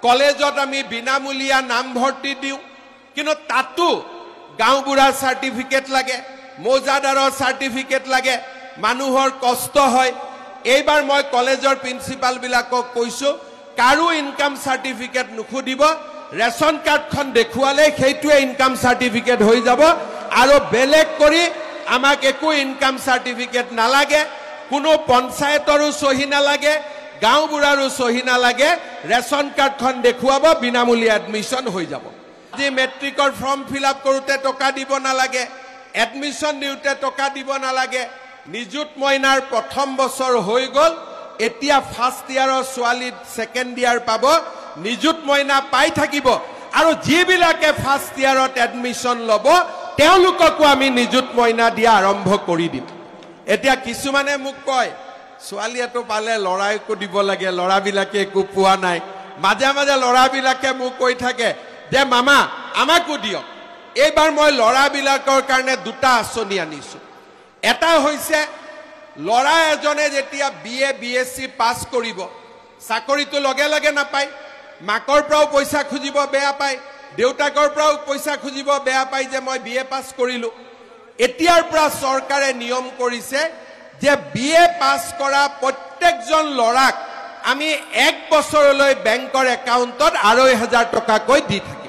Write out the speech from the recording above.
কলেজত আমি বিনামূলীয়া নামভৰ্তি দিওঁ কিন্তু তাতো গাঁওবুঢ়া সাৰ্টিফিকেট লাগে মৌজাদাৰৰ সাৰ্টিফিকেট লাগে মানুহৰ কষ্ট হয় এইবাৰ মই কলেজৰ প্ৰিন্সিপাল বিলাকক কৈছো কাৰো ইনকাম সাৰ্টিফিকেট নুখুদিব ৰেশন কাৰ্ডখন দেখুৱালে সেইটোৱে ইনকাম সাৰ্টিফিকেট হৈ যাব আৰু বেলেগ কৰি আমাক একো ইনকাম সাৰ্টিফিকেট নালাগে কোনো পঞ্চায়তৰো সহি নালাগে গাঁওবুঢ়াৰো সহি নালাগে ৰেশন কাৰ্ডখন দেখুৱাব বিনামূলীয়া এডমিশন হৈ যাব আজি মেট্ৰিকৰ ফৰ্ম ফিল আপ কৰোতে টকা দিব নালাগে এডমিশন দিওতে টকা দিব নালাগে নিযুত মইনাৰ প্ৰথম বছৰ হৈ গল এতিয়া ফাৰ্স্ট ইয়াৰৰ ছোৱালী সেকেন্ড ইয়াৰ পাব নিযুত মইনা পাই থাকিব আৰু যিবিলাকে ফাৰ্স্ট ইয়াৰত এডমিশন লব তেওঁলোককো আমি নিযুত মইনা দিয়া আৰম্ভ কৰি দিম এতিয়া কিছুমানে মোক কয় ছোৱালীটো পালে লৰাইকো দিব লাগে লৰাবিলাকে একো পোৱা নাই মাজে মাজে লৰাবিলাকে মোক কৈ থাকে যে মামা আমাকো দিয়ক এইবাৰ মই লৰাবিলাকৰ কাৰণে দুটা আঁচনি আনিছো এটা হৈছে লৰা এজনে যেতিয়া বিএ বিএসসি পাস কৰিব চাকৰিটো লগে লগে নাপায় মাকৰ পৰাও পইচা খুজিব বেয়া পায় দেউতাকৰ পৰাও পইচা খুজিব বেয়া পায় যে মই বিএ পাস কৰিলো এতিয়াৰ পৰা চৰকাৰে নিয়ম কৰিছে যে বিএ পাস কৰা প্ৰত্যেকজন লৰাক আমি 1 বছৰলৈ বেংকৰ একাউণ্টত 2,500 টকা কৈ দি থাকোঁ